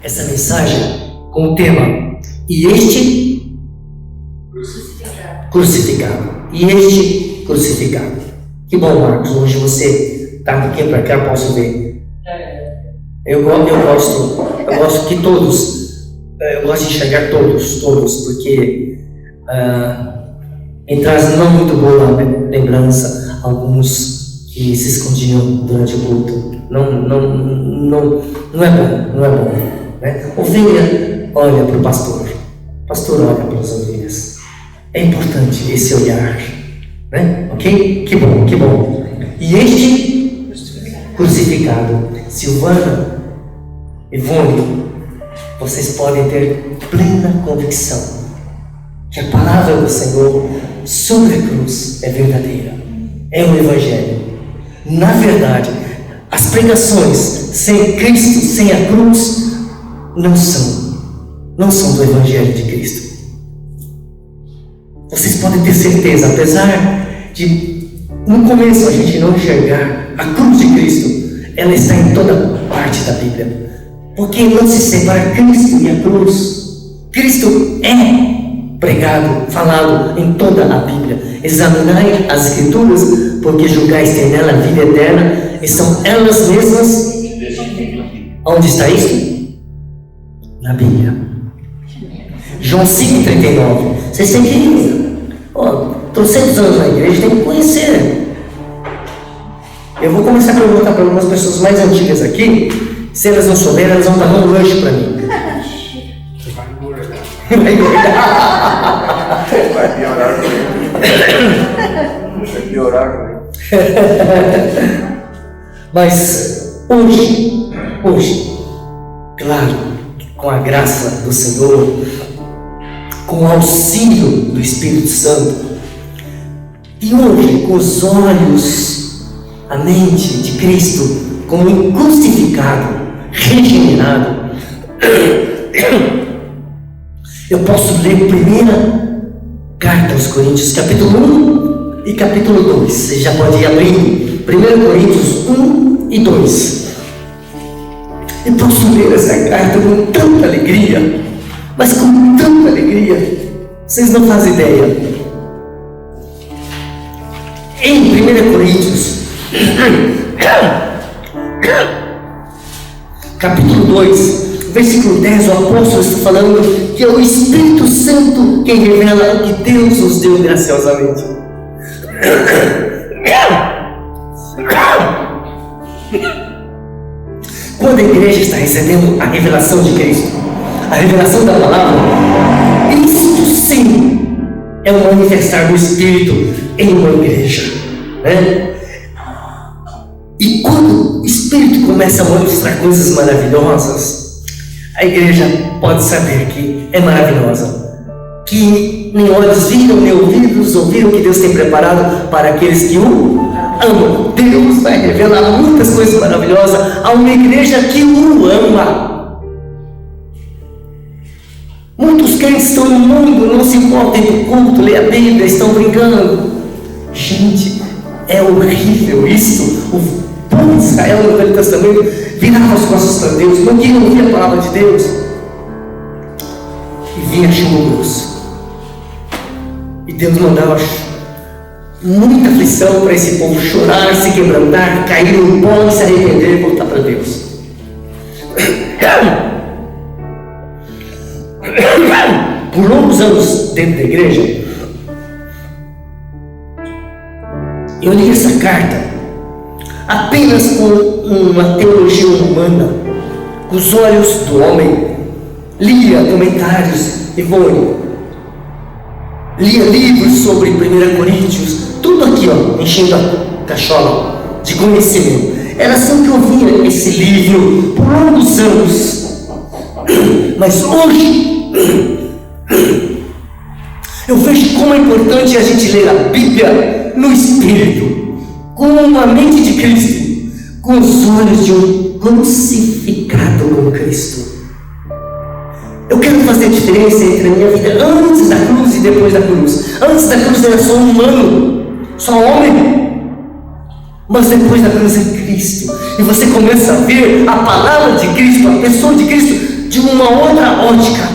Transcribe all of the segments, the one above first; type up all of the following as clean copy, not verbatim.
essa mensagem com o tema "E este crucificado". E este crucificado. Que bom, Marcos, hoje você está um pouquinho para cá, eu posso ver. Eu gosto que todos, eu gosto de enxergar todos, porque me traz não muito boa lembrança alguns que se escondiam durante o culto. Não é bom, né? Ovelha olha para o pastor olha para as ovelhas. É importante esse olhar, né? Ok? Que bom. E este crucificado, Silvana, Ivone, vocês podem ter plena convicção que a palavra do Senhor sobre a cruz é verdadeira, é o Evangelho. Na verdade, as pregações sem Cristo, sem a cruz, não são do Evangelho de Cristo. Vocês podem ter certeza, apesar de no começo a gente não enxergar a cruz de Cristo, ela está em toda parte da Bíblia. Porque não se separa Cristo e a cruz. Cristo é pregado, falado em toda a Bíblia. Examinai as Escrituras, porque julgais ter nela a vida eterna, e são elas mesmas. Onde está isso? Na Bíblia. João 5,39. Vocês têm que ir. Estou 100 anos na igreja, tem que conhecer. Eu vou começar a perguntar para algumas pessoas mais antigas aqui. Se elas não souberem, elas vão dar um lanche para mim. Vai piorar. Mas hoje, claro, com a graça do Senhor, com o auxílio do Espírito Santo, e hoje, com os olhos, a mente de Cristo, como um crucificado, regenerado, eu posso ler a primeira carta aos Coríntios, capítulo 1 e capítulo 2. Você já pode ir abrindo 1 Coríntios 1 e 2. Eu posso ler essa carta com tanta alegria, mas com tanta alegria, vocês não fazem ideia. Em 1 Coríntios capítulo 2, versículo 10, o apóstolo está falando que é o Espírito Santo quem revela que Deus nos deu graciosamente. Quando a igreja está recebendo a revelação de Cristo, a revelação da palavra, isto sim é um manifestar do Espírito em uma igreja, né? E quando o Espírito começa a mostrar coisas maravilhosas, a igreja pode saber que é maravilhosa, que nem olhos viram, nem ouvidos ouviram que Deus tem preparado para aqueles que o amam. Deus vai revelar muitas coisas maravilosas a uma igreja que o ama. Muitos crentes estão no mundo, não se importam com o culto, lê a Bíblia, estão brincando. Gente, é horrível isso. O povo de Israel no Velho Testamento virava as costas para Deus, não queriam ouvir a palavra de Deus, e vinha chuva grossa, e Deus mandava muita aflição para esse povo chorar, se quebrantar, cair no pó e se arrepender e voltar para Deus. Por longos anos dentro da igreja, eu li essa carta apenas com uma teologia humana, com os olhos do homem. Lia comentários, Ivone, lia livros sobre 1 Coríntios, tudo aqui, enchendo a cachola de conhecimento. Era assim que eu via esse livro por longos anos. Mas hoje eu vejo como é importante a gente ler a Bíblia no Espírito, com a mente de Cristo, com os olhos de um crucificado com Cristo. Eu quero fazer a diferença entre a minha vida antes da cruz e depois da cruz. Antes da cruz era só humano, só homem, mas depois da cruz é Cristo, e você começa a ver a palavra de Cristo, a pessoa de Cristo, de uma outra ótica.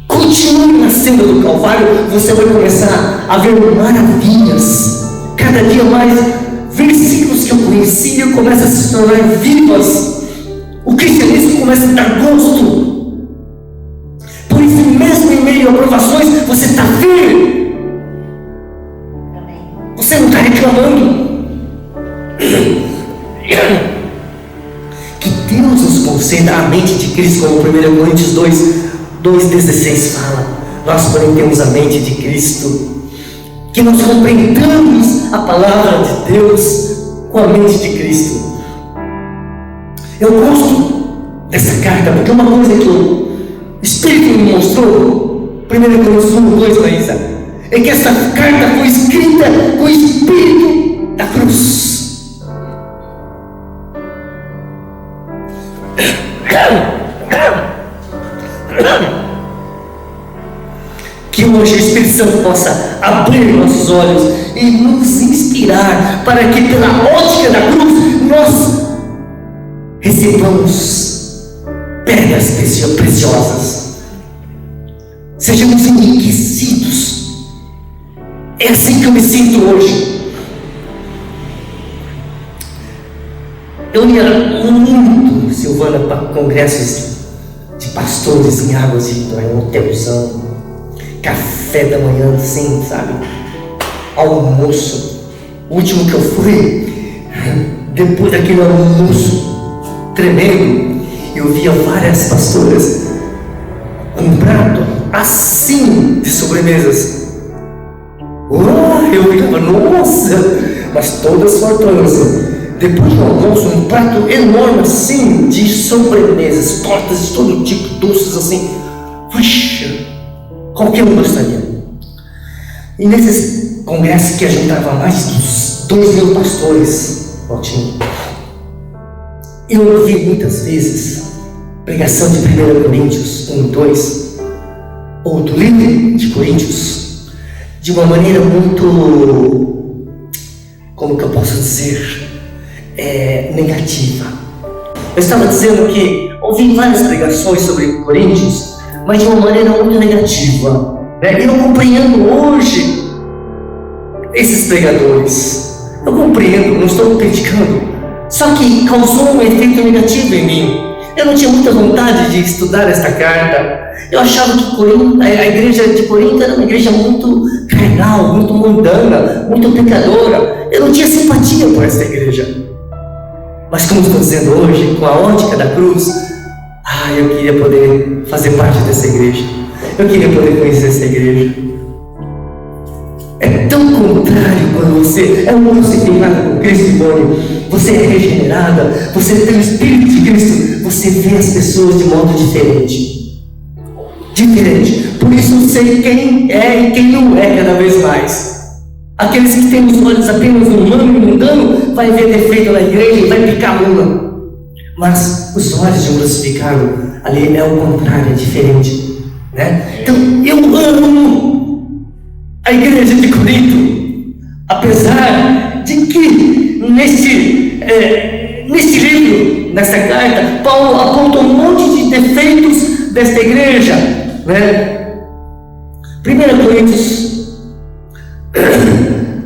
Continue na senda do Calvário, você vai começar a ver maravilhas. Cada dia mais, versículos que eu conhecia começam a se tornar vivas. O cristianismo começa a dar gosto. Por isso, mesmo em meio a provações, você está firme. Você não está reclamando. Que Deus nos conceda a mente de Cristo, como 1 Coríntios 2,16 fala. Nós, porém, temos a mente de Cristo. Que nós compreendamos a palavra de Deus com a mente de Cristo. Eu gosto dessa carta, porque uma coisa que o Espírito me mostrou, 1 Coríntios 1:2, Maísa, é que essa carta foi escrita com o Espírito da cruz. Que hoje o Espírito Santo possa abrir nossos olhos e nos inspirar para que pela ótica da cruz nós recebamos pedras preciosas, sejamos enriquecidos. É assim que eu me sinto hoje. Eu ia muito, Silvana, para congressos de pastores em Águas de Itoré, um hotelzão, café da manhã, assim, sabe? Almoço. O último que eu fui, depois daquele almoço tremendo, eu via várias pastoras com um prato assim de sobremesas. Eu ficava, nossa, mas todas fartonas. Depois do almoço, um prato enorme assim de sobremesas, tortas de todo tipo, doces assim. Puxa, qualquer um gostaria. E nesses congressos que ajuntava mais de 2.000 pastores, Valtinho, eu ouvi muitas vezes pregação de 1 Coríntios 1:2, ou do livro de Coríntios, de uma maneira muito, como que eu posso dizer, negativa. Eu estava dizendo que ouvi várias pregações sobre Coríntios, mas de uma maneira muito negativa. E eu compreendo hoje esses pregadores. Eu compreendo, não estou criticando. Só que causou um efeito negativo em mim. Eu não tinha muita vontade de estudar esta carta. Eu achava que a igreja de Corinto era uma igreja muito carnal, muito mundana, muito pecadora. Eu não tinha simpatia por essa igreja. Mas como estou dizendo hoje, com a ótica da cruz, eu queria poder fazer parte dessa igreja. Eu queria poder conhecer essa igreja. É tão contrário quando você é um crucificado com Cristo, Ivone. Você é regenerada, você tem o Espírito de Cristo. Você vê as pessoas de modo diferente. Por isso eu sei quem é e quem não é cada vez mais. Aqueles que têm os olhos apenas no humano e mundano, vai ver defeito na igreja e vai picar a mula. Mas os olhos de um crucificado, ali é o contrário, é diferente. Então, eu amo a igreja de Corinto, apesar de que neste livro, nesta carta, Paulo aponta um monte de defeitos desta igreja. 1 Coríntios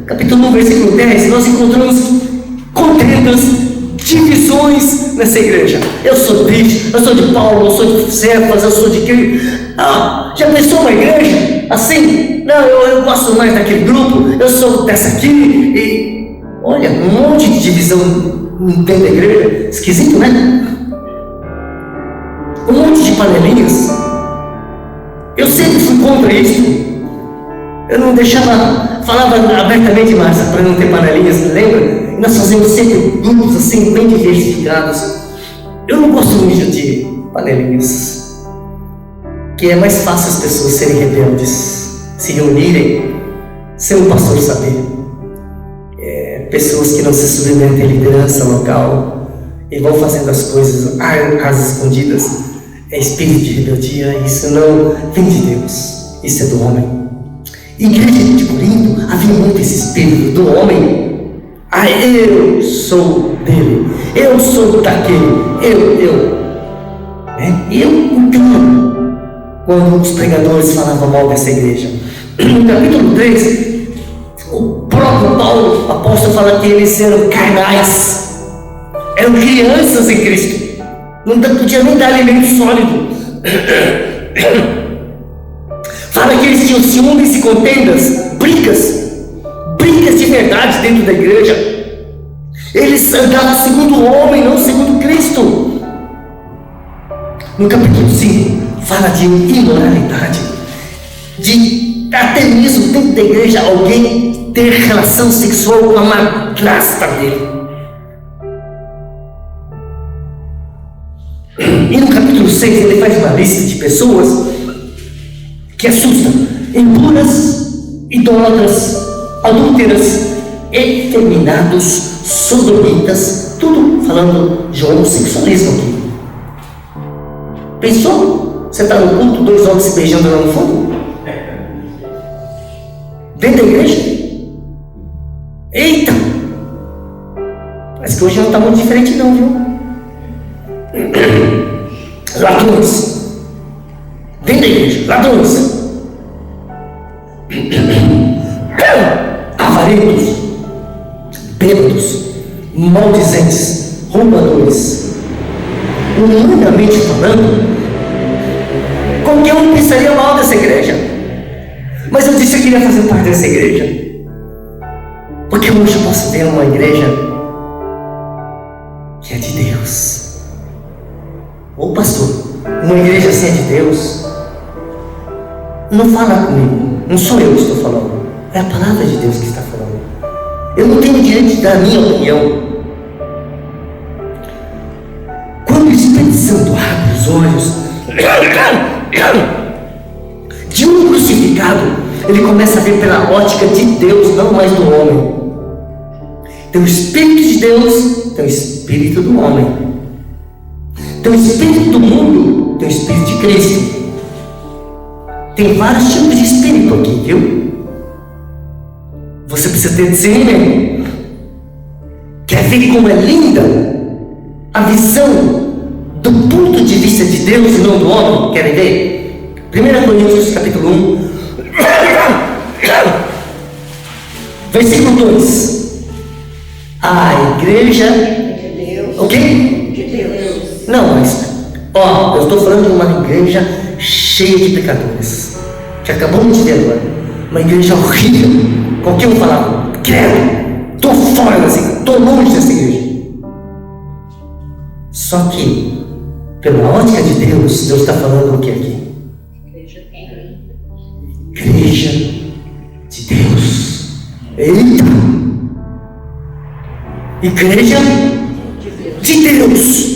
capítulo 1, versículo 10, nós encontramos contendas, divisões nessa igreja. Eu sou disso, eu sou de Paulo, eu sou de Cefas, eu sou de quem? Já pensou uma igreja assim? Não, eu gosto mais daquele grupo, eu sou dessa aqui. E olha, um monte de divisão dentro da igreja. Esquisito, né? Um monte de panelinhas. Eu sempre fui contra isso. Eu não falava abertamente, Márcia, para não ter panelinhas, lembra? E nós fazíamos sempre grupos assim, bem diversificados. Eu não gosto muito de panelinhas, que é mais fácil as pessoas serem rebeldes, se reunirem, sem o pastor saber. Pessoas que não se submetem à liderança local e vão fazendo as coisas às escondidas. É espírito de rebeldia, isso não vem de Deus, isso é do homem. Igreja de Corinto, havia muito esse espírito do homem. Ah, eu sou dele, eu sou daquele, eu. E eu entendo quando os pregadores falavam mal dessa igreja. No capítulo 3, o próprio Paulo, apóstolo, fala que eles eram carnais, eram crianças em Cristo, não podia nem dar alimento sólido. Fala que eles tinham ciúmes e contendas, brigas de verdade dentro da igreja. Eles andavam segundo o homem, não segundo Cristo. No capítulo 5, fala de imoralidade, de até mesmo dentro da igreja alguém ter relação sexual com a madrasta dele. E no capítulo 6 ele faz uma lista de pessoas que assustam: impuras, idólatras, adúlteras, efeminados, sodomitas, tudo falando de homossexualismo aqui. Pensou? Você está no culto, 2 homens se beijando lá no fundo? Dentro da igreja? Eita! Mas que hoje não está muito diferente não, viu? Ladrões. Dentro da igreja, ladrões. Avarentos, bêbados, maldizentes, roubadores. Humanamente falando, qualquer um pensaria mal dessa igreja. Mas eu disse que eu queria fazer parte dessa igreja, porque hoje eu posso ver uma igreja que é de Deus. Ô pastor, uma igreja assim é de Deus? Não fala comigo, não sou eu que estou falando, é a palavra de Deus que está falando. Eu não tenho direito de dar a minha opinião. Quando o Espírito Santo abre os olhos de um crucificado, ele começa a ver pela ótica de Deus, não mais do homem. Tem o Espírito de Deus, tem o Espírito do homem. Tem o Espírito do mundo, tem o Espírito de Cristo. Tem vários tipos de Espírito aqui, viu? Você precisa ter discernimento. Quer ver como é linda a visão do ponto de vista de Deus e não do homem? Querem ver? 1 Coríntios capítulo 1 versículo 2. A igreja de Deus. O quê? De Deus. Não, mas eu estou falando de uma igreja cheia de pecadores, que acabamos de ver agora. Uma igreja horrível. Qualquer um falava: credo, estou fora dessa igreja, estou longe dessa igreja. Só que, pela ótica de Deus, Deus está falando o que aqui? Igreja de Deus. Eita! Igreja de Deus.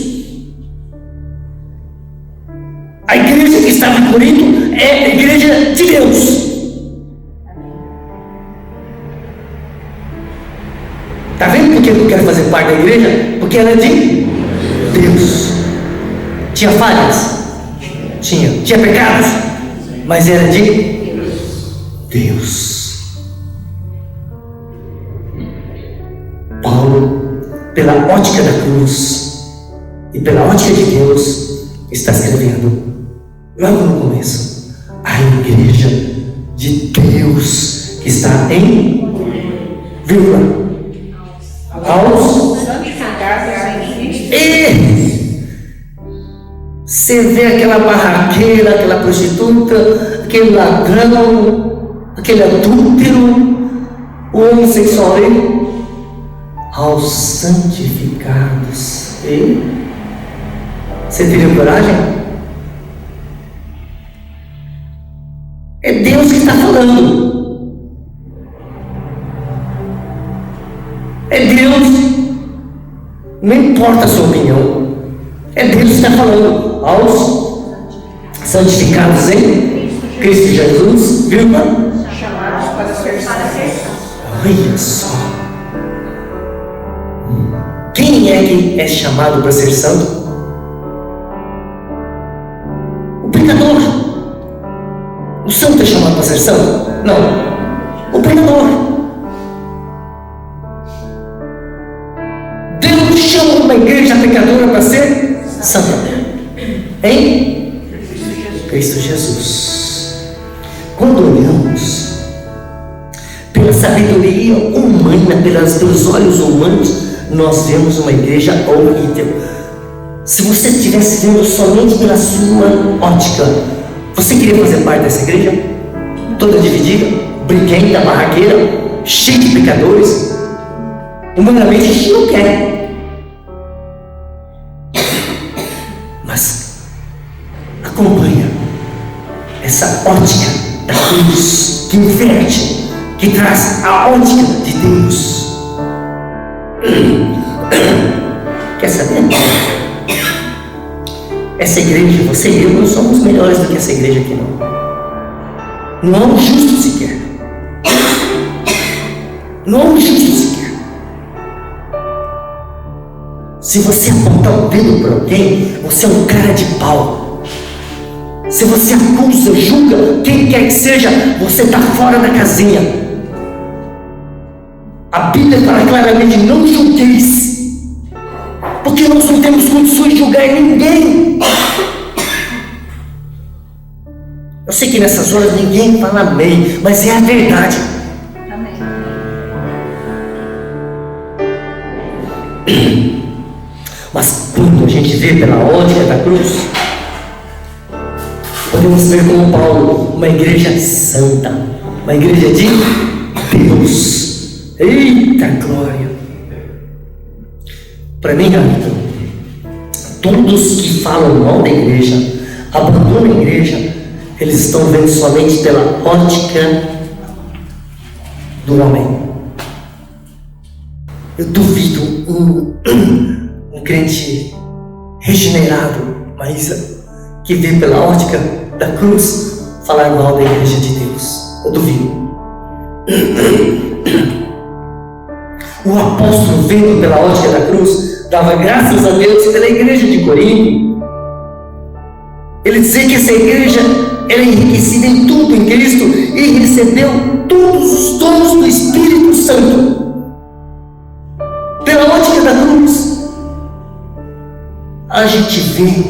A igreja que estava em Corinto é a igreja de Deus. Está vendo por que eu quero fazer parte da igreja? Porque ela é de Deus. Tinha falhas? Tinha. Tinha pecados? Mas era de Deus. Paulo, pela ótica da cruz e pela ótica de Deus, está escrevendo logo no começo: a igreja de Deus que está em vírgula aos e você vê aquela barraqueira, aquela prostituta, aquele ladrão, aquele adúltero, o homossexual, aos santificados. E você teria coragem? É Deus que está falando. É Deus. Não importa a sua opinião. É Deus que está falando. Aos santificados em Cristo Jesus, vírgula, chamados para ser santos. Olha só. Quem é que é chamado para ser santo? O pecador. O santo é chamado para ser santo? Não. O pecador. uma igreja pecadora para ser santa? Em Cristo Jesus. Quando olhamos pela sabedoria humana, pelos olhos humanos, nós vemos uma igreja horrível. Se você estivesse vendo somente pela sua ótica, você queria fazer parte dessa igreja? Toda dividida, briguenta, barraqueira, cheia de pecadores? Humanamente a gente não quer. Mas acompanha essa ótica da cruz, que inverte, que traz a ótica de Deus. Quer saber? Essa igreja, você e eu não somos melhores do que essa igreja aqui, não. Não há um justo sequer. Não há um justo sequer. Se você apontar o dedo para alguém, você é um cara de pau. Se você acusa, julga quem quer que seja, você está fora da casinha. A Bíblia fala claramente: não julgueis, porque nós não temos condições de julgar ninguém. Eu sei que nessas horas ninguém fala amém, mas é a verdade. Amém. Mas quando a gente vê pela ótica da cruz, podemos ver como Paulo, uma igreja santa, uma igreja de Deus. Eita glória! Para mim, todos que falam mal da igreja, abandonam a igreja, eles estão vendo somente pela ótica do homem. Eu duvido um crente regenerado, mas que vê pela ótica da cruz falar mal da igreja de Deus. Eu duvido. O apóstolo, vendo pela ótica da cruz, dava graças a Deus pela igreja de Corinto. Ele dizia que essa igreja era enriquecida em tudo em Cristo e recebeu todos os dons do Espírito Santo. Pela ótica da cruz, a gente vê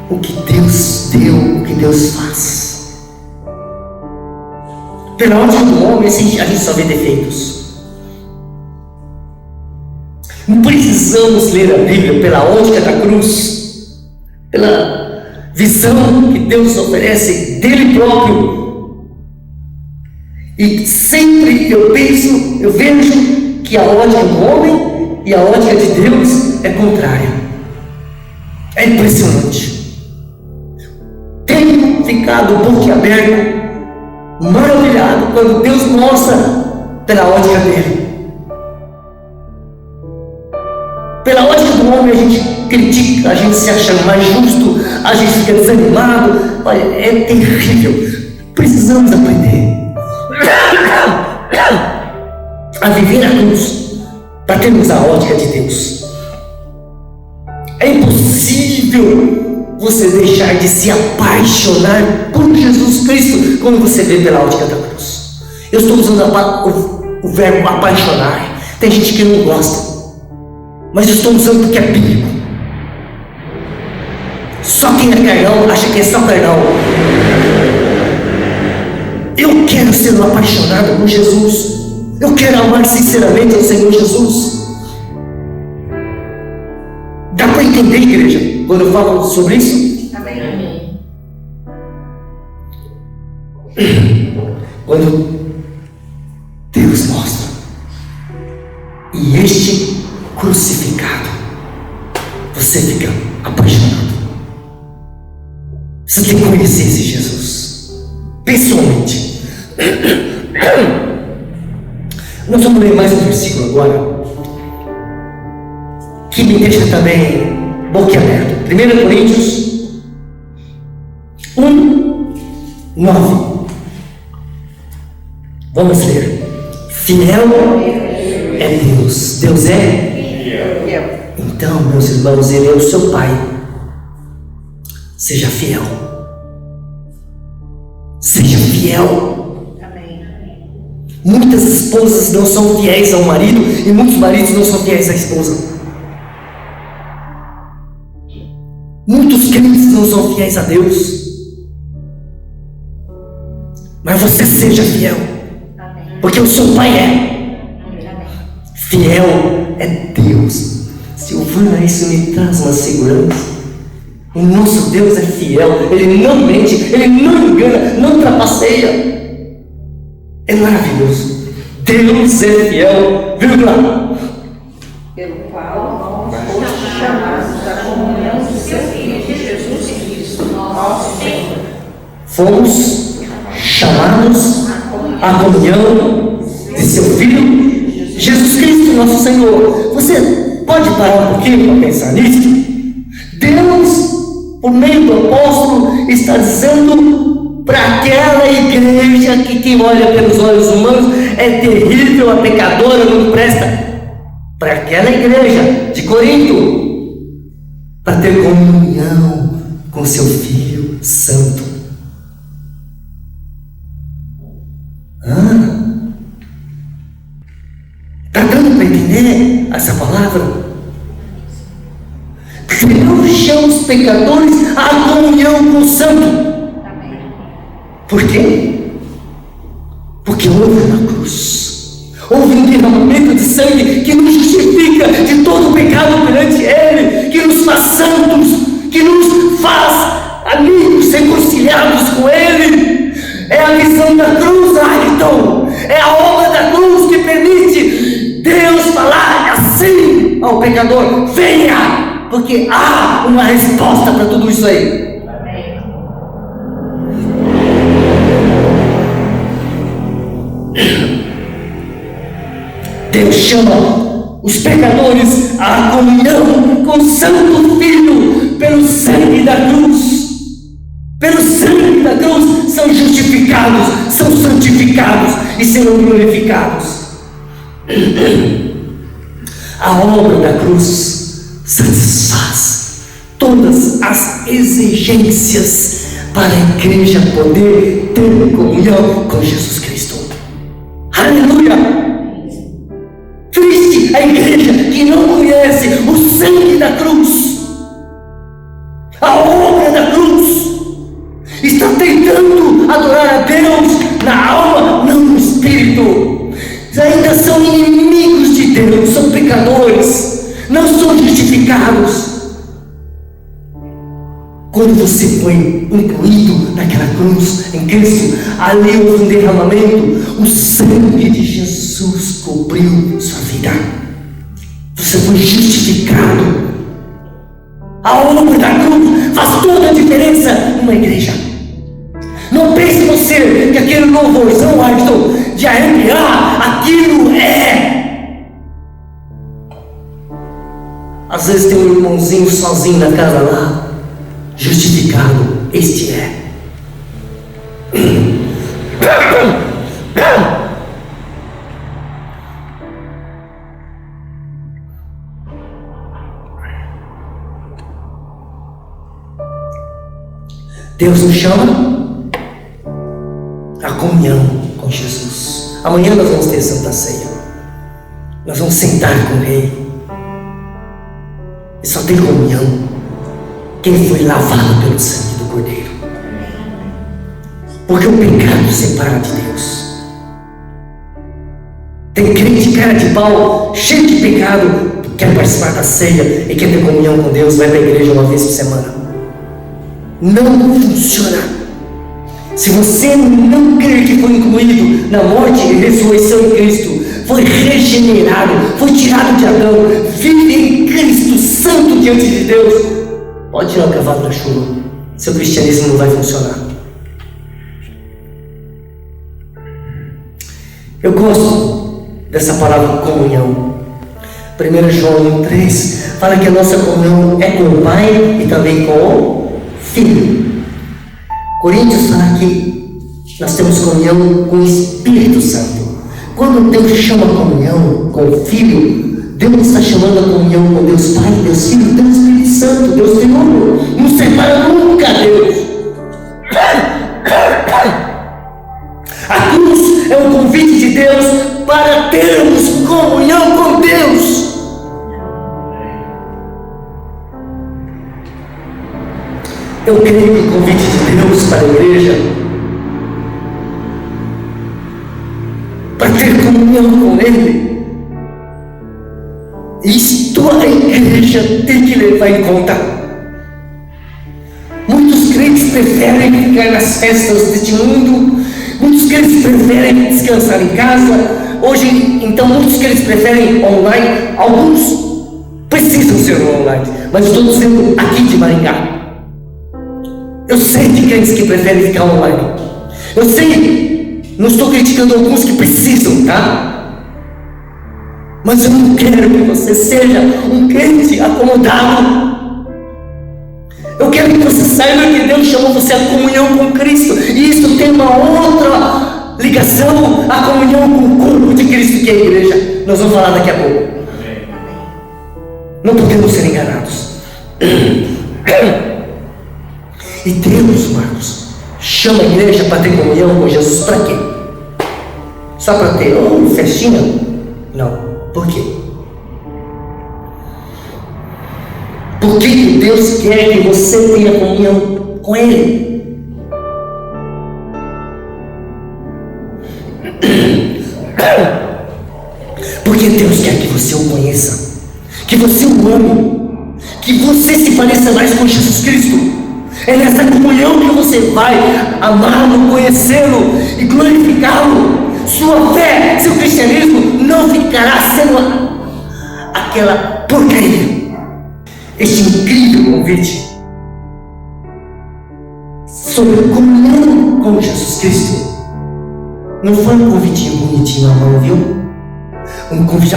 o que Deus deu, o que Deus faz. Pela ótica do homem, a gente só vê defeitos. Não precisamos ler a Bíblia pela ótica da cruz, pela visão que Deus oferece dele próprio. E sempre eu vejo que a ótica do homem e a ótica de Deus é contrária. É impressionante. Tenho ficado boquiaberto, maravilhado, quando Deus mostra pela ótica dele. Pela ótica do homem a gente critica, a gente se acha mais justo, a gente fica desanimado. Olha, é terrível. Precisamos aprender a viver a cruz para termos a ótica de Deus. É impossível você deixar de se apaixonar por Jesus Cristo quando você vê pela ótica da cruz. Eu estou usando o verbo apaixonar. Tem gente que não gosta, mas eu estou usando porque é bíblico. Só quem é carnal acha que é só carnal. Eu quero ser um apaixonado por Jesus. Eu quero amar sinceramente ao Senhor Jesus. Dá para entender, igreja, quando eu falo sobre isso? Amém. Quando Deus mostra, e este crucificado, você fica apaixonado. Você tem que conhecer esse Jesus pessoalmente. Nós vamos ler mais um versículo agora que me deixa também boquiaberto. 1 Coríntios 1:9. Vamos ler. Fiel é Deus. Deus é Fiel. Então, meus irmãos, Ele é o seu Pai. Seja fiel. Seja fiel. Amém. Muitas esposas não são fiéis ao marido e muitos maridos não são fiéis à esposa. crentes não são fiéis a Deus. Mas você seja fiel, porque o seu Pai é. Fiel é Deus. Silvana, isso me traz uma segurança. O nosso Deus é fiel, Ele não mente, Ele não engana, não trapaceia. É maravilhoso. Deus é fiel, vírgula. Pelo qual foste chamados à comunhão do seu Filho Jesus Cristo, nosso Senhor. Fomos chamados à comunhão de seu Filho Jesus Cristo, nosso Senhor. Você pode parar um pouquinho para pensar nisso? Deus, por meio do apóstolo, está dizendo para aquela igreja que quem olha pelos olhos humanos é terrível, é pecadora, não presta. Para aquela igreja de Corinto, para ter comunhão com seu Filho Santo. Está dando para entender essa palavra? Deus chama os pecadores à comunhão com o Santo. Por quê? Porque houve na cruz, houve um derramamento de sangue que nos justifica de todo o pecado perante Ele, que nos faz santos, que nos faz amigos, reconciliados com Ele. É a visão da cruz, então, é a obra da cruz que permite Deus falar assim ao pecador: venha, porque há uma resposta para tudo isso aí. Deus chama os pecadores à comunhão com o Santo Filho pelo sangue da cruz. Pelo sangue da cruz são justificados, são santificados e serão glorificados. A obra da cruz satisfaz todas as exigências para a igreja poder ter comunhão com Jesus Cristo. Aleluia! Triste a igreja que não conhece o sangue da cruz, a obra da cruz. Está tentando adorar a Deus na alma, não no espírito. Ainda são inimigos de Deus, são pecadores, não são justificados. Quando você foi incluído naquela cruz em Cristo, ali houve um derramamento, o sangue de Jesus cobriu sua vida. Você foi justificado. A obra da cruz faz toda a diferença numa igreja. Não pense você que aquele louvorzão, Ayrton, de arrepiar, aquilo é. Às vezes tem um irmãozinho sozinho na casa lá, justificado. Este é. Deus nos chama a comunhão com Jesus. Amanhã nós vamos ter Santa Ceia. Nós vamos sentar com o Rei. E só tem comunhão quem foi lavado pelo sangue do Cordeiro. Porque o pecado separa de Deus. Tem crente cara de pau, cheio de pecado, quer participar da ceia e quer ter comunhão com Deus, vai para a igreja uma vez por semana. Não funciona. Se você não crer que foi incluído na morte e ressurreição em Cristo, foi regenerado, foi tirado de Adão, vive em Cristo, santo diante de Deus, pode tirar o cavalo da chuva. Seu cristianismo não vai funcionar. Eu gosto dessa palavra comunhão. 1 João 3 fala que a nossa comunhão é com o Pai e também com o Filho. Coríntios fala que nós temos comunhão com o Espírito Santo. Quando Deus chama a comunhão com o Filho, Deus está chamando a comunhão com Deus Pai, Deus Filho, Deus Espírito Santo, Deus Senhor. Não separa nunca Deus. A cruz é um convite de Deus para termos comunhão com Deus. Eu creio que o convite de Deus para a igreja, para ter comunhão com Ele, isto a igreja tem que levar em conta. Muitos crentes preferem ficar nas festas deste mundo, muitos crentes preferem descansar em casa. Hoje, então, muitos crentes preferem online. Alguns precisam ser online, mas estou dizendo aqui de Maringá. Eu sei de crentes que preferem ficar online. Eu sei, não estou criticando alguns que precisam, tá? Mas eu não quero que você seja um crente acomodado. Eu quero que você saiba que Deus chamou você à comunhão com Cristo. E isso tem uma outra ligação, a comunhão com o corpo de Cristo, que é a igreja. Nós vamos falar daqui a pouco. Não podemos ser enganados. E Deus, Marcos, chama a igreja para ter comunhão com Jesus. Para quê? Só para ter festinha? Não. Por quê? Porque Deus quer que você tenha comunhão com Ele. Porque Deus quer que você o conheça, que você o ame, que você se pareça mais com Jesus Cristo. É nessa comunhão que você vai amá-lo, conhecê-lo e glorificá-lo. Sua fé, seu cristianismo não ficará sendo aquela porcaria. Este incrível convite sobre comunhão com Jesus Cristo não foi um convitinho bonitinho à mão, viu? Um convite,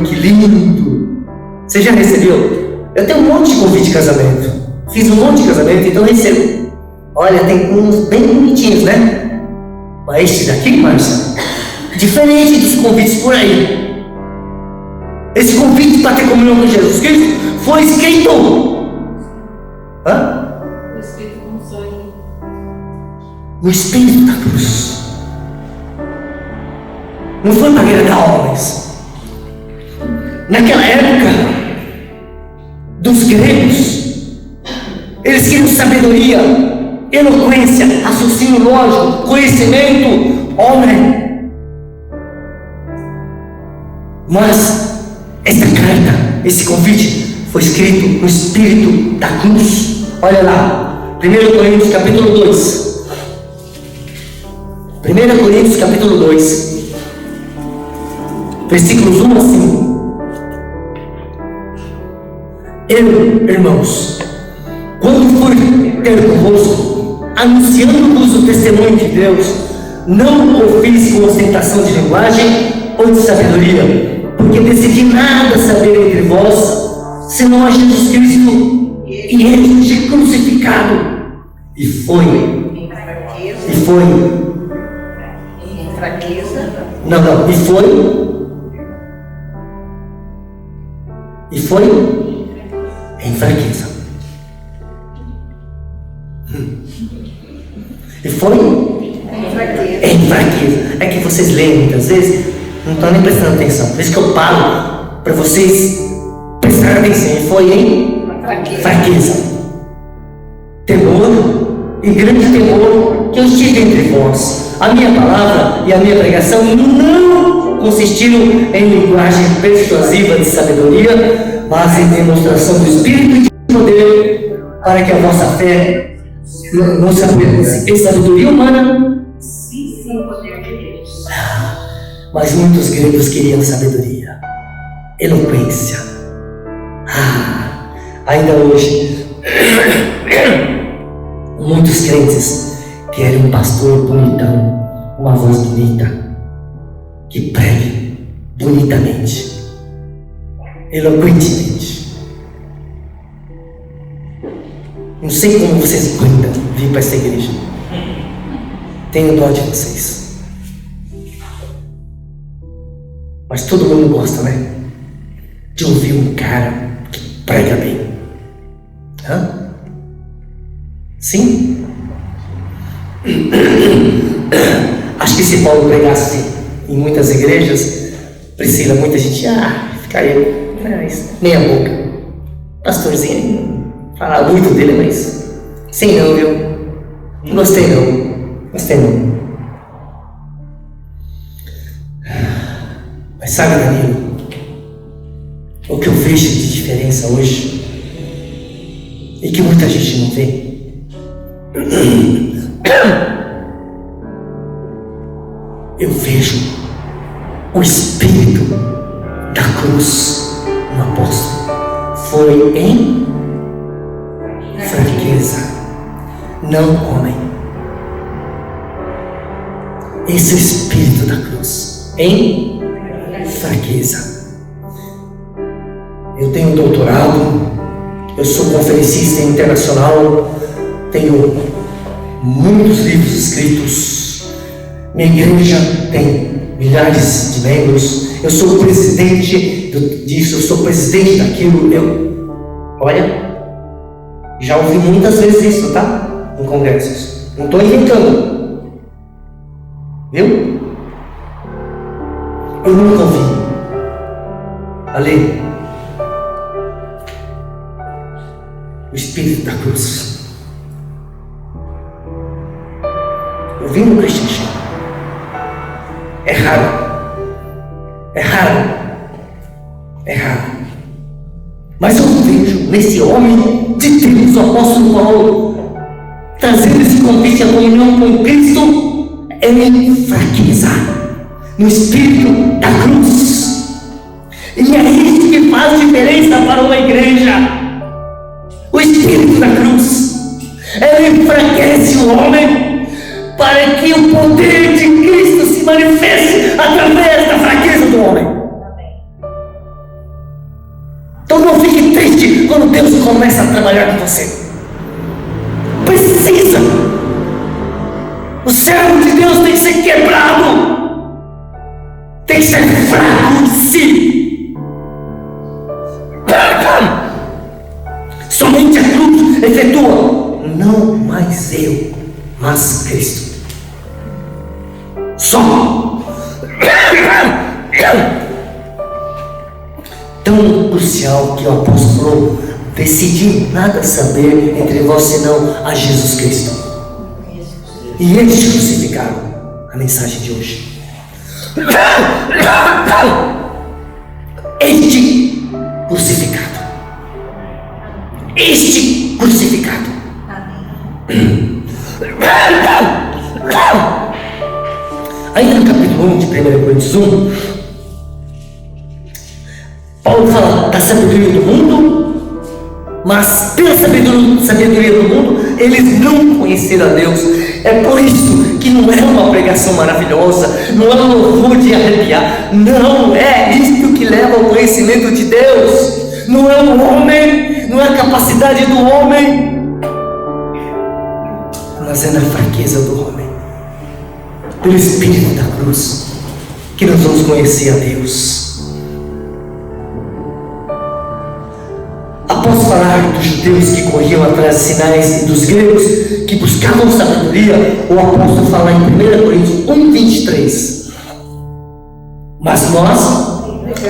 que lindo! Você já recebeu? Eu tenho um monte de convite de casamento. Fiz um monte de casamento, então recebo. Olha, tem uns bem bonitinhos, né? Mas este daqui, Márcia, diferente dos convites por aí. Esse convite para ter comunhão com Jesus Cristo foi escrito. O Espírito com sangue. O Espírito da cruz. Não foi para agradar homens. Naquela época dos gregos, eles queriam sabedoria, eloquência, raciocínio lógico, conhecimento, homem. Mas esta carta, esse convite, foi escrito no Espírito da cruz. Olha lá, 1 Coríntios capítulo 2. 1 Coríntios capítulo 2, versículos 1 a 5. Eu, irmãos, quando for ter convosco, anunciando-vos o testemunho de Deus, não o fiz com ostentação de linguagem ou de sabedoria, porque decidi nada saber entre vós, senão a Jesus Cristo e Ele crucificado. E foi. Em fraqueza. Não. E foi em fraqueza. E foi em fraqueza. É que vocês leem muitas vezes, não estão nem prestando atenção. Por isso que eu paro para vocês prestarem atenção. E foi em fraqueza. Temor e grande temor que eu tive entre vós. A minha palavra e a minha pregação não consistiram em linguagem persuasiva de sabedoria, mas em demonstração do Espírito e de poder, para que a vossa fé não se apenas em sabedoria humana, sim, poder de Deus. Mas muitos gregos queriam sabedoria, eloquência. Ainda hoje, muitos crentes querem um pastor bonitão, uma voz bonita, que pregue bonitamente, eloquentemente. Não sei como vocês aguentam vir para essa igreja. Tenho dó de vocês. Mas todo mundo gosta, né? De ouvir um cara que prega bem. Sim? Acho que se Paulo pregasse em muitas igrejas, Priscila, muita gente ficaria nem a boca. Pastorzinho, falar muito dele, mas Sim, não, viu? Não gostei não. Mas sabe, Danilo, o que eu vejo de diferença hoje, e que muita gente não vê, eu vejo o espírito da cruz no apóstolo. Foi em fraqueza, não homem. Esse é o espírito da cruz, em fraqueza. Eu tenho doutorado, eu sou conferencista internacional, tenho muitos livros escritos, minha igreja tem milhares de membros, eu sou presidente disso, eu sou presidente daquilo. Olha, já ouvi muitas vezes isso, tá? Em congressos, não estou inventando, viu? Eu nunca ouvi ali o espírito da cruz. Eu vi no cristianismo. É raro. Mas eu vejo nesse homem de Deus, o apóstolo Paulo, trazendo esse convite à comunhão com Cristo em fraqueza, no espírito da cruz. E é isso que faz diferença para uma igreja. O espírito da cruz, ele enfraquece o homem para que o poder de Cristo se manifeste através da fraqueza do homem. Então não fique triste quando Deus começa a trabalhar com você. Precisa. O servo de Deus tem que ser quebrado, tem que ser fraco em si. Somente a cruz efetua, não mais eu, mas Cristo. Só. Tão crucial que o apóstolo falou: decidi nada saber entre vós senão a Jesus Cristo e este crucificado. A mensagem de hoje. Este crucificado. Este crucificado. Ainda no capítulo 1 de 1 Coríntios 1, Paulo fala da sabedoria do mundo, mas pela sabedoria do mundo eles não conheceram a Deus. É por isso que não é uma pregação maravilhosa, não é um louvor de arrepiar, não é isto que leva ao conhecimento de Deus. Não é o homem, não é a capacidade do homem, mas é na fraqueza do homem, pelo Espírito da cruz, que nós vamos conhecer a Deus. Após falar dos judeus que corriam atrás de sinais e dos gregos que buscavam sabedoria, o apóstolo fala em 1 Coríntios 1:23. Mas nós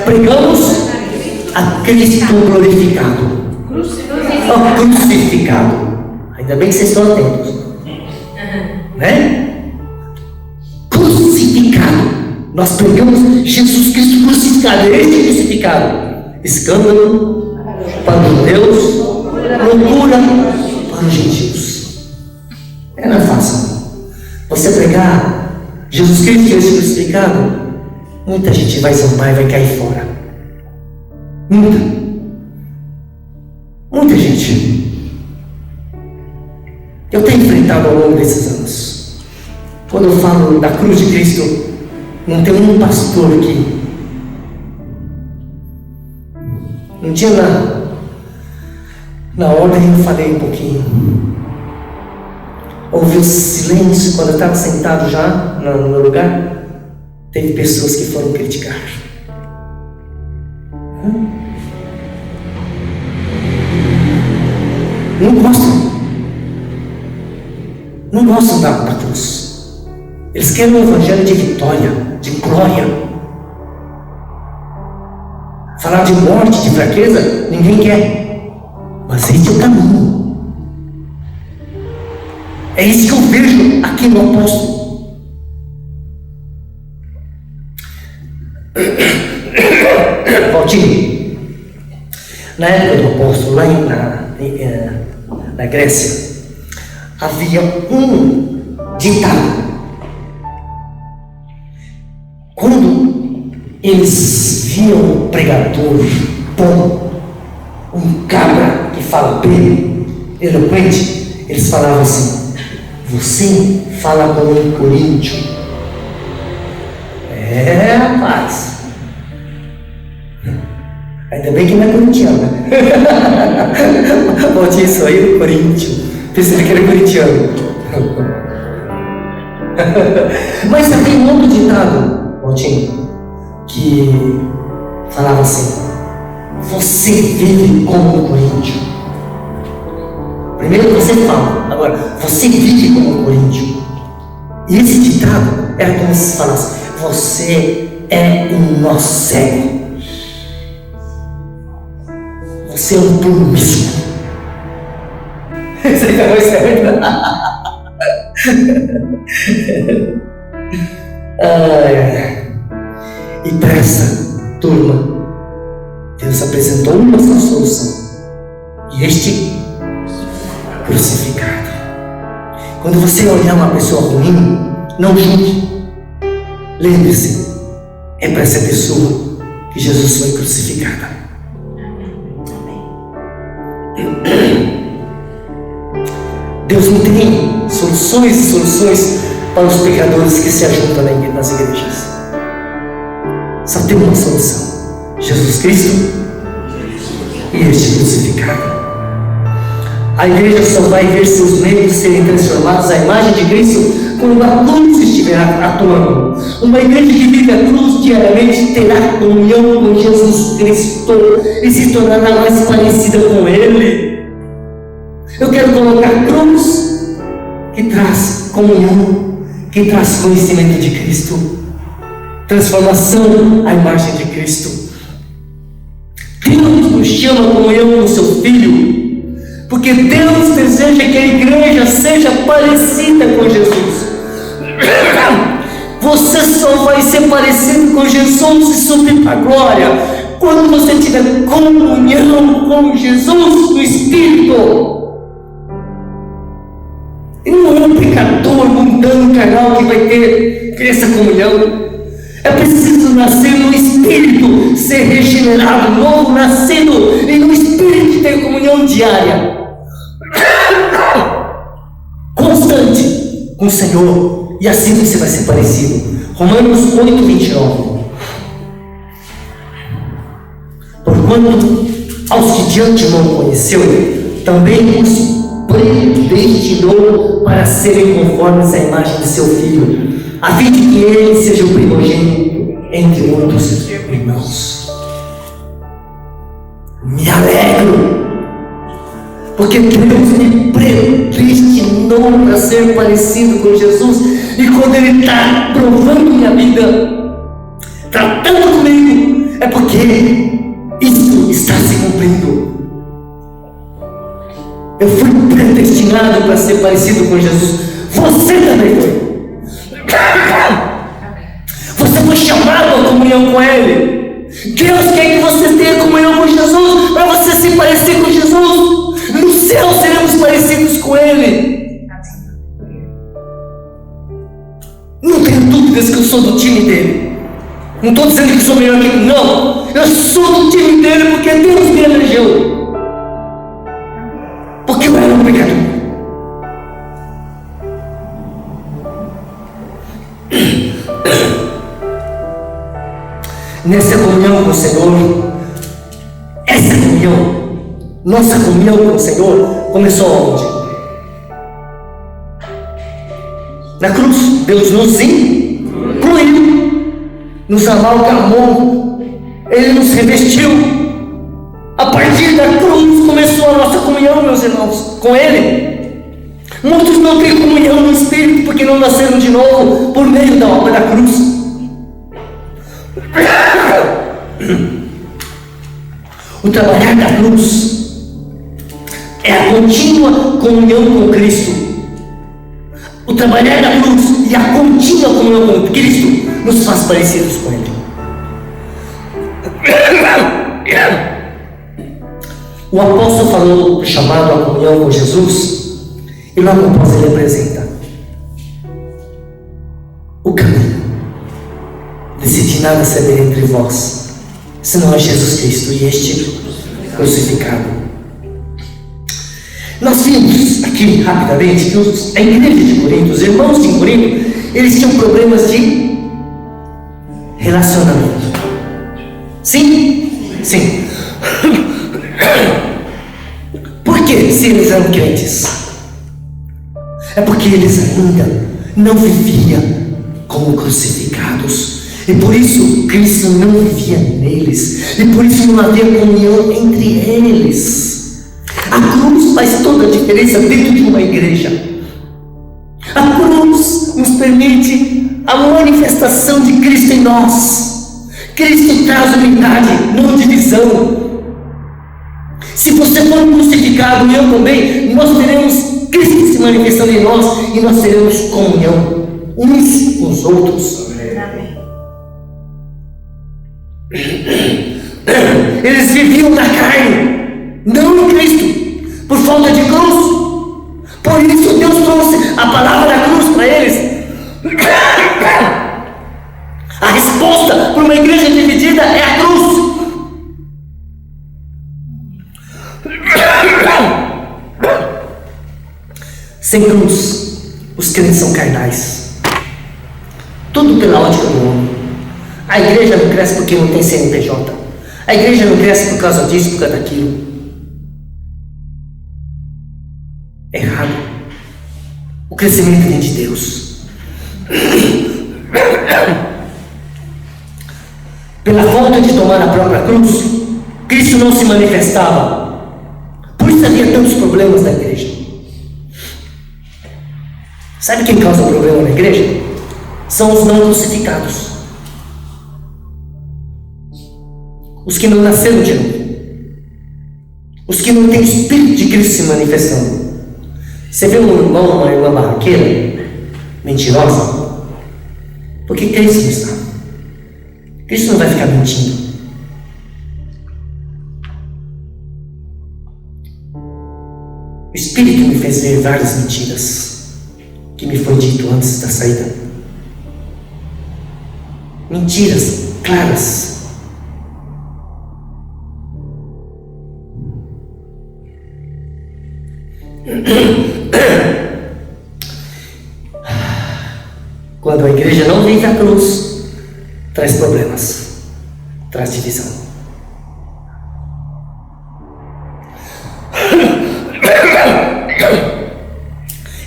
pregamos a Cristo glorificado, crucificado. Ainda bem que vocês estão atentos, né? Crucificado. Nós pregamos Jesus Cristo crucificado. Este crucificado, escândalo para os judeus, loucura para os gentios. Não é fácil. Você pregar Jesus Cristo crucificado, muita gente vai zombar e vai cair fora. Muita gente. Eu tenho enfrentado ao longo desses anos. Quando eu falo da cruz de Cristo, não tem um pastor que um dia na ordem eu falei um pouquinho. Houve um silêncio quando eu estava sentado já no meu lugar. Teve pessoas que foram criticar. Não gostam da cruz. Eles querem um evangelho de vitória, de glória. Falar de morte, de fraqueza, ninguém quer. Mas esse é o caminho. É isso que eu vejo aqui no apóstolo. Valtinho, na época do apóstolo, lá na Grécia, havia um ditado. Quando eles viam um pregador bom, um cabra que fala bem, eloquente, eles falavam assim: você fala como um coríntio. Rapaz, ainda bem que não é corintiano, né? Bote isso aí, coríntio. Pensei que era corintiano. Mas havia um outro ditado, Valtinho, que falava assim: você vive como um coríntio. Primeiro você fala, agora você vive como um coríntio. E esse ditado era como se falasse: você é um nó cego. Você é um promíscuo. Você acabou certo? E para essa turma, Deus apresentou uma só solução: e este crucificado. Quando você olhar uma pessoa ruim, não julgue. Lembre-se, é para essa pessoa que Jesus foi crucificado. Deus não tem soluções e soluções para os pecadores que se ajuntam nas igrejas. Só tem uma solução: Jesus Cristo e este crucificado. A igreja só vai ver seus membros serem transformados à imagem de Cristo quando a cruz estiver atuando. Uma igreja que vive a cruz diariamente terá comunhão com Jesus Cristo e se tornará mais parecida com Ele. Eu quero colocar a cruz que traz comunhão, que traz conhecimento de Cristo, transformação à imagem de Cristo. Deus nos chama a comunhão com o seu Filho, porque Deus deseja que a igreja seja parecida com Jesus. Você só vai ser parecido com Jesus e subir para a glória quando você tiver comunhão com Jesus no Espírito. E não é um pecador mundano carnal que vai ter essa comunhão. É preciso nascer no Espírito, ser regenerado, novo, nascido, e no Espírito ter comunhão diária, constante com o Senhor, e assim você vai ser parecido. Romanos 8, 29. Porquanto aos que de antemão conheceu, também os predestinou para serem conformes à imagem de seu Filho, a fim de que ele seja o primogênito entre muitos irmãos. Me alegro, porque Deus me predestinou para ser parecido com Jesus, e quando Ele está provando minha vida, tratando comigo, é porque isso está se cumprindo. Eu fui predestinado para ser parecido com Jesus. Você também foi. Você foi chamado à comunhão com Ele. Deus quer que você tenha comunhão com Jesus, para você se parecer com Jesus. No céu seremos parecidos com Ele. Não tenho dúvidas que eu sou do time dele. Não estou dizendo que sou melhor que ele, não. Eu sou do time dele porque Deus me elegeu. Porque eu era um pecador. Nessa comunhão com o Senhor, essa comunhão, nossa comunhão com o Senhor, começou onde? Na cruz. Deus nos incluiu, nos amalgamou, Ele nos revestiu. A partir da cruz começou a nossa comunhão, meus irmãos, com Ele. Muitos não têm comunhão no Espírito porque não nasceram de novo por meio da obra da cruz. O trabalhar da cruz é a contínua comunhão com Cristo. O trabalhar da cruz e a contínua comunhão com Cristo nos faz parecidos com Ele. O apóstolo falou do chamado à comunhão com Jesus, e logo após ele apresenta o caminho. Decidi nada saber entre vós, senão é Jesus Cristo e este crucificado. Nós vimos aqui rapidamente que a igreja de Corinto, os irmãos de Corinto, eles tinham problemas de relacionamento. Sim? Sim. Por que, se eles eram crentes? É porque eles ainda não viviam como crucificados. E por isso Cristo não vivia neles. E por isso não havia comunhão entre eles. A cruz faz toda a diferença dentro de uma igreja. A cruz nos permite a manifestação de Cristo em nós. Cristo traz unidade, não divisão. Se você for crucificado e eu também, nós teremos Cristo se manifestando em nós e nós teremos comunhão uns com os outros. Amém. Eles viviam na carne, não em Cristo, por falta de cruz. Por isso Deus trouxe a palavra da cruz para eles. A resposta para uma igreja dividida é a cruz. Sem cruz, os crentes são carnais. Tudo pela ótica do homem. A igreja não cresce porque não tem CNPJ. A igreja não cresce por causa disso, por causa daquilo. Errado. O crescimento vem de Deus. Pela falta de tomar a própria cruz, Cristo não se manifestava. Por isso havia tantos problemas na igreja. Sabe quem causa problema na igreja? São os não crucificados. Os que não nasceram de novo. Os que não têm o Espírito de Cristo se manifestando. Você vê um irmão, uma irmã barraqueira, mentirosa, porque Cristo não está. Cristo não vai ficar mentindo. O Espírito me fez ver várias mentiras que me foi dito antes da saída. Mentiras claras. Quando a igreja não vive a cruz, traz problemas, traz divisão.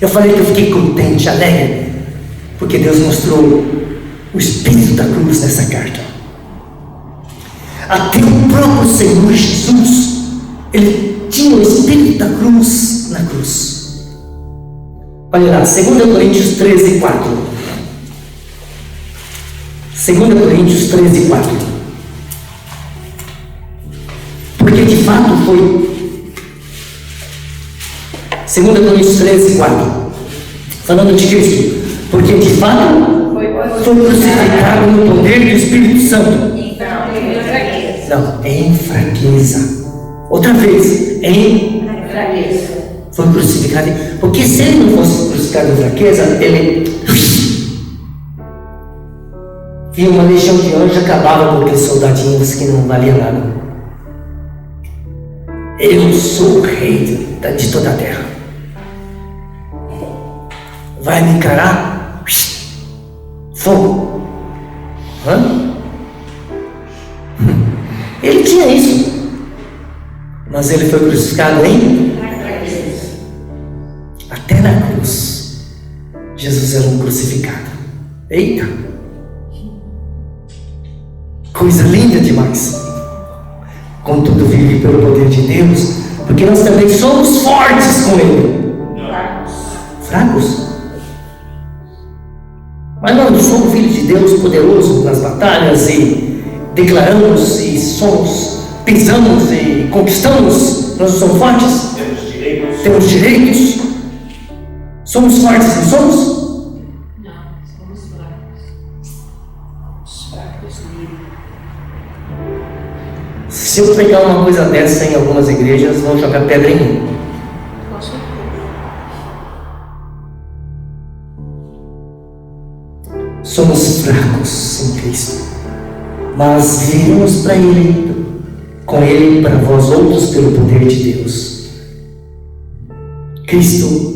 Eu falei que eu fiquei contente, alegre, porque Deus mostrou o Espírito da cruz nessa carta. Até o próprio Senhor Jesus, Ele tinha o Espírito da cruz na cruz. Olha lá, 2 Coríntios 13, 4. 2 Coríntios 13, 4. Porque de fato foi 2 Coríntios 13, 4. Falando de Cristo. Porque de fato foi crucificado no poder do Espírito Santo. Não, em fraqueza. Outra vez, em fraqueza. Foi crucificado. Porque se ele não fosse crucificado em fraqueza, ele via uma legião de anjos, acabava com aqueles soldadinhos que não valiam nada. Eu sou o rei de toda a terra. Vai me encarar? Fogo. Ele tinha isso. Mas ele foi crucificado em até na cruz. Jesus era um crucificado. Eita! Coisa linda demais. Contudo, vive pelo poder de Deus, porque nós também somos fortes com Ele. Fracos? Mas nós não somos filhos de Deus poderoso nas batalhas e declaramos e somos, pisamos e conquistamos. Nós somos fortes. Temos direitos. Somos fortes, não somos? Não, somos fracos. Os fracos livres. Se eu pregar uma coisa dessa em algumas igrejas, vão jogar pedra em mim. Com certeza. Somos fracos em Cristo, mas viveremos para Ele, com Ele para vós outros pelo poder de Deus. Cristo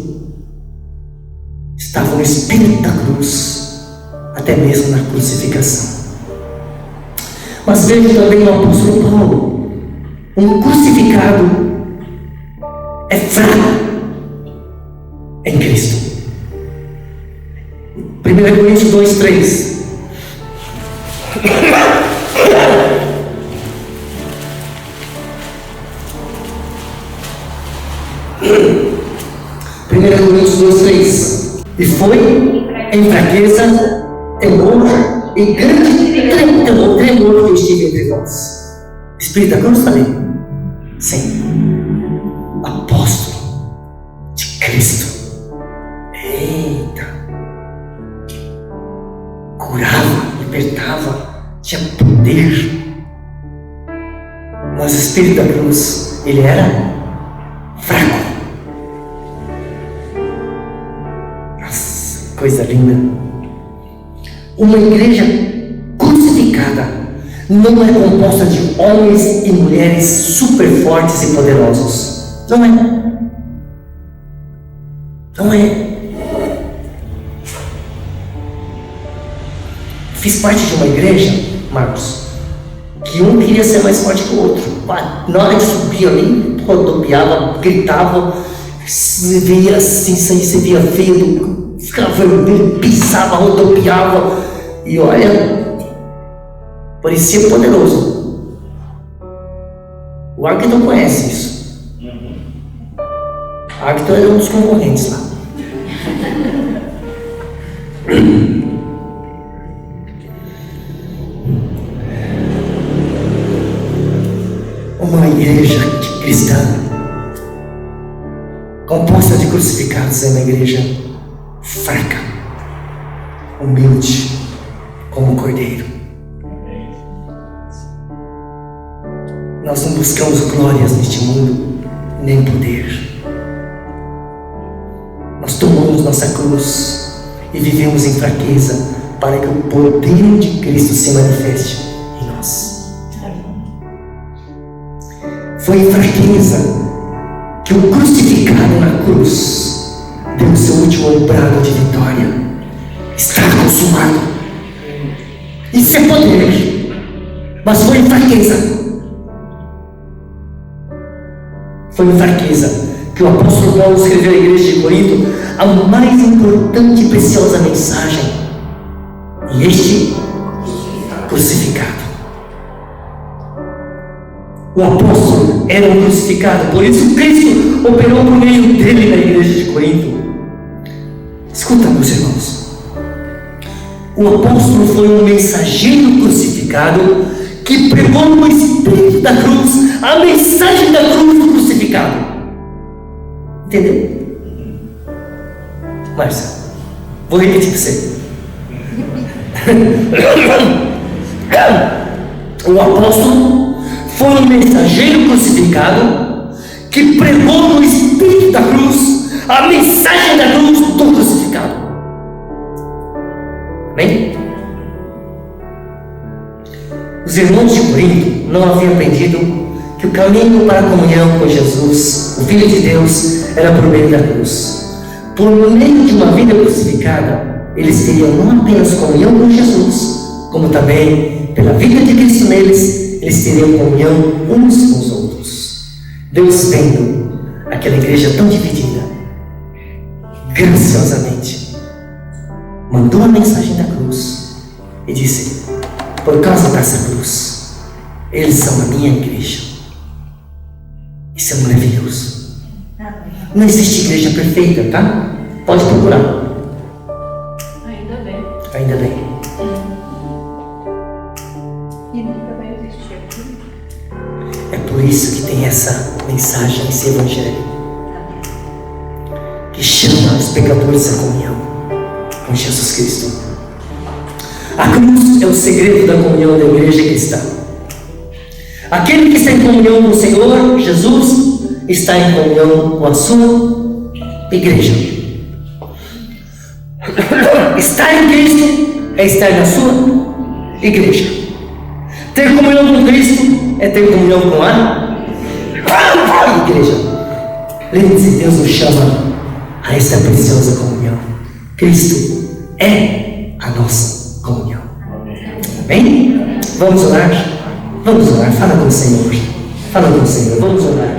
estava no espírito da cruz, até mesmo na crucificação. Mas veja também o apóstolo Paulo, um crucificado é fraco em Cristo. 1 Coríntios 2:3. 1 Coríntios 2:3. E foi em fraqueza, temor e grande tremor que eu estive entre vós. Espírito da cruz está ali? Sim. Apóstolo de Cristo. Eita. Curava, libertava, tinha poder. Mas o Espírito da cruz, ele era fraco. Nossa, coisa linda. Uma igreja crucificada não é composta de homens e mulheres super fortes e poderosos. Não é. Não é. Fiz parte de uma igreja, Marcos, que um queria ser mais forte que o outro. Na hora de subir ali, rodopiava, gritava, você via assim, você via feio, ficava vermelho, pisava, rodopiava, e olha, parecia poderoso. O Arquitão conhece isso. O Arquitão era um dos concorrentes lá. Uma igreja cristã composta de crucificados é uma igreja fraca, humilde, como um cordeiro. Nós não buscamos glórias neste mundo, nem poder. Nós tomamos nossa cruz e vivemos em fraqueza para que o poder de Cristo se manifeste em nós. Foi em fraqueza que o crucificado na cruz deu o seu último brado de vitória. Está consumado. Isso é poder, mas foi em fraqueza. Foi em fraqueza que o apóstolo Paulo escreveu à igreja de Corinto a mais importante e preciosa mensagem. E este crucificado. O apóstolo era um crucificado, por isso Cristo operou por meio dele na igreja de Corinto. Escuta, meus irmãos. O apóstolo foi um mensageiro crucificado que pregou no espírito da cruz a mensagem da cruz do crucificado. Entendeu? Márcia, vou repetir para você. O apóstolo foi um mensageiro crucificado que pregou no espírito da cruz a mensagem da cruz do crucificado. Amém? Os irmãos de Corinto não haviam aprendido que o caminho para a comunhão com Jesus, o Filho de Deus, era por meio da cruz. Por meio de uma vida crucificada, eles teriam não apenas comunhão com Jesus, como também pela vida de Cristo neles, eles teriam comunhão uns com os outros. Deus, vendo aquela igreja tão dividida, graciosamente mandou a mensagem da cruz e disse: por causa dessa cruz, eles são a minha igreja. Isso é maravilhoso. Não existe igreja perfeita, tá? Pode procurar. Ainda bem. Ainda bem. E nunca vai existir aqui. É por isso que tem essa mensagem, esse evangelho, que chama os pecadores à comunhão com Jesus Cristo. A cruz é o segredo da comunhão da igreja cristã. Aquele que está em comunhão com o Senhor Jesus está em comunhão com a sua igreja. Estar em Cristo é estar na sua igreja. Ter comunhão com Cristo é ter comunhão com a igreja. Lembre-se, Deus nos chama a essa preciosa comunhão. Cristo é a nossa comunhão. Amém? Vamos orar? Vamos orar. Fala com o Senhor. Fala com o Senhor. Vamos orar.